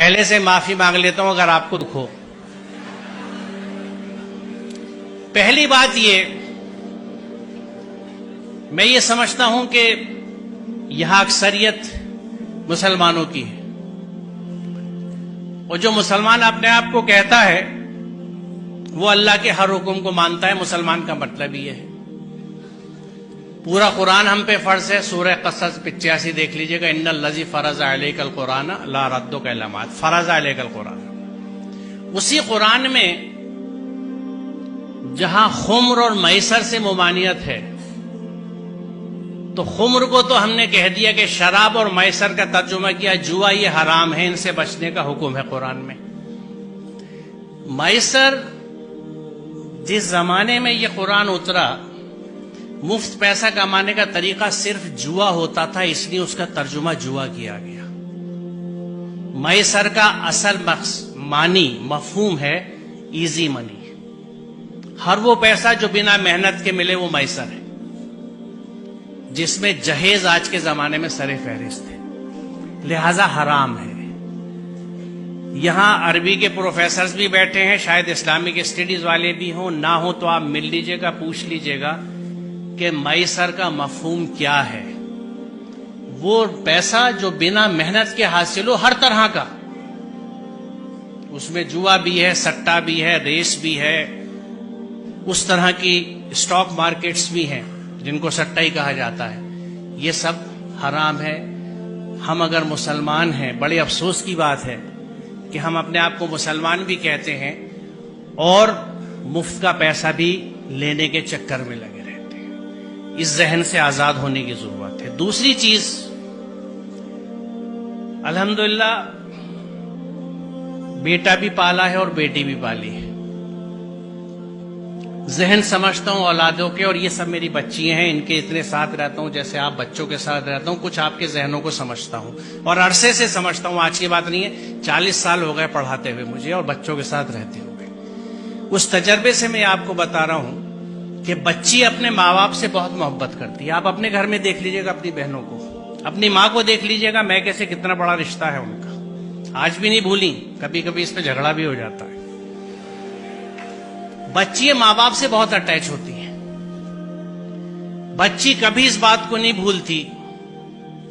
پہلے سے معافی مانگ لیتا ہوں اگر آپ کو دکھ ہو۔ پہلی بات میں یہ سمجھتا ہوں کہ یہاں اکثریت مسلمانوں کی ہے، اور جو مسلمان اپنے آپ کو کہتا ہے وہ اللہ کے ہر حکم کو مانتا ہے۔ مسلمان کا مطلب یہ ہے، پورا قرآن ہم پہ فرض ہے۔ سورہ قصص 85 دیکھ لیجئے گا، ان الذی فرض علیک القرآن لا ردک الا بعد، فرض علیک القرآن۔ اسی قرآن میں جہاں خمر اور میسر سے ممانعت ہے، تو خمر کو تو ہم نے کہہ دیا کہ شراب، اور میسر کا ترجمہ کیا جوا، یہ حرام ہے، ان سے بچنے کا حکم ہے قرآن میں۔ میسر، جس زمانے میں یہ قرآن اترا، مفت پیسہ کمانے کا طریقہ صرف جوا ہوتا تھا، اس لیے اس کا ترجمہ جوا کیا گیا۔ میسر کا اصل معنی مفہوم ہے ایزی منی، ہر وہ پیسہ جو بنا محنت کے ملے وہ میسر ہے، جس میں جہیز آج کے زمانے میں سر فہرست ہے، لہذا حرام ہے۔ یہاں عربی کے پروفیسرز بھی بیٹھے ہیں، شاید اسلامک اسٹڈیز والے بھی ہوں، نہ ہوں تو آپ مل لیجئے گا، پوچھ لیجئے گا کہ میسر کا مفہوم کیا ہے۔ وہ پیسہ جو بنا محنت کے حاصل ہو، ہر طرح کا، اس میں جوا بھی ہے، سٹا بھی ہے، ریس بھی ہے، اس طرح کی اسٹاک مارکیٹس بھی ہیں جن کو سٹا ہی کہا جاتا ہے، یہ سب حرام ہے۔ ہم اگر مسلمان ہیں، بڑے افسوس کی بات ہے کہ ہم اپنے آپ کو مسلمان بھی کہتے ہیں اور مفت کا پیسہ بھی لینے کے چکر میں لگے رہتے ہیں۔ اس ذہن سے آزاد ہونے کی ضرورت ہے۔ دوسری چیز، الحمدللہ بیٹا بھی پالا ہے اور بیٹی بھی پالی ہے۔ ذہن سمجھتا ہوں اولادوں کے، اور یہ سب میری بچیاں ہیں، ان کے اتنے ساتھ رہتا ہوں جیسے آپ بچوں کے ساتھ رہتا ہوں، کچھ آپ کے ذہنوں کو سمجھتا ہوں، اور عرصے سے سمجھتا ہوں، آج کی بات نہیں ہے، 40 سال ہو گئے پڑھاتے ہوئے مجھے اور بچوں کے ساتھ رہتے ہوئے۔ اس تجربے سے میں آپ کو بتا رہا ہوں کہ بچی اپنے ماں باپ سے بہت محبت کرتی ہے۔ آپ اپنے گھر میں دیکھ لیجئے گا، اپنی بہنوں کو، اپنی ماں کو دیکھ لیجئے گا، میں کیسے کتنا بڑا رشتہ ہے ان کا، آج بھی نہیں بھولی، کبھی کبھی اس پہ جھگڑا بھی ہو جاتا ہے۔ بچی ماں باپ سے بہت اٹیچ ہوتی ہیں۔ بچی کبھی اس بات کو نہیں بھولتی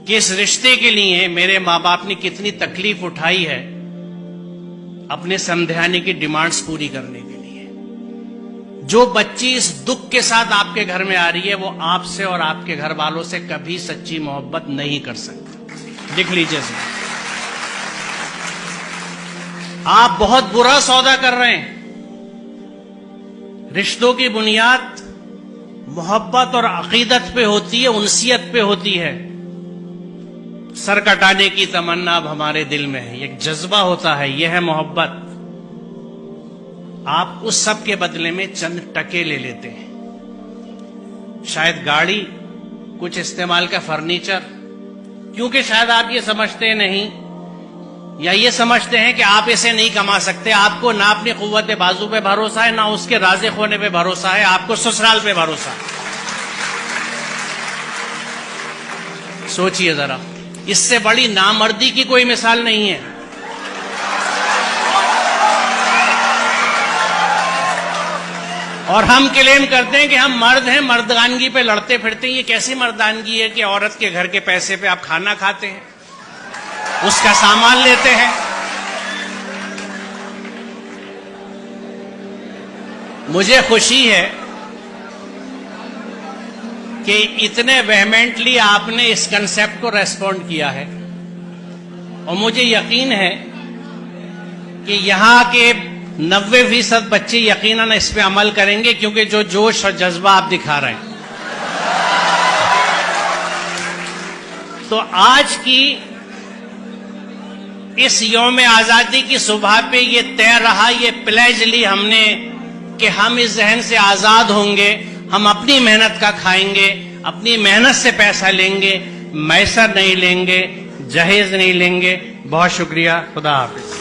کہ اس رشتے کے لیے میرے ماں باپ نے کتنی تکلیف اٹھائی ہے اپنے سمدھانے کی ڈیمانڈز پوری کرنے کے لیے۔ جو بچی اس دکھ کے ساتھ آپ کے گھر میں آ رہی ہے، وہ آپ سے اور آپ کے گھر والوں سے کبھی سچی محبت نہیں کر سکتی، لکھ لیجئے۔ آپ بہت برا سودا کر رہے ہیں۔ رشتوں کی بنیاد محبت اور عقیدت پہ ہوتی ہے، انسیت پہ ہوتی ہے۔ سر کٹانے کی تمنا اب ہمارے دل میں ہے، ایک جذبہ ہوتا ہے، یہ ہے محبت۔ آپ اس سب کے بدلے میں چند ٹکے لے لیتے ہیں، شاید گاڑی، کچھ استعمال کا فرنیچر، کیونکہ شاید آپ یہ سمجھتے نہیں یا یہ سمجھتے ہیں کہ آپ اسے نہیں کما سکتے۔ آپ کو نہ اپنی قوت بازو پہ بھروسہ ہے، نہ اس کے رازق ہونے پہ بھروسہ ہے، آپ کو سسرال پہ بھروسہ ہے۔ سوچئے ذرا، اس سے بڑی نامردی کی کوئی مثال نہیں ہے۔ اور ہم کلیم کرتے ہیں کہ ہم مرد ہیں، مردانگی پہ لڑتے پھرتے ہیں۔ یہ کیسی مردانگی ہے کہ عورت کے گھر کے پیسے پہ آپ کھانا کھاتے ہیں، اس کا سامان لیتے ہیں۔ مجھے خوشی ہے کہ اتنے ویہمنٹلی آپ نے اس کنسپٹ کو ریسپونڈ کیا ہے، اور مجھے یقین ہے کہ یہاں کے 90% بچے یقیناً اس پہ عمل کریں گے، کیونکہ جو جوش اور جذبہ آپ دکھا رہے ہیں۔ تو آج کی اس یوم آزادی کی صبح پہ یہ طے رہا، یہ پلیج لی ہم نے کہ ہم اس ذہن سے آزاد ہوں گے، ہم اپنی محنت کا کھائیں گے، اپنی محنت سے پیسہ لیں گے، میسر نہیں لیں گے، جہیز نہیں لیں گے۔ بہت شکریہ، خدا حافظ۔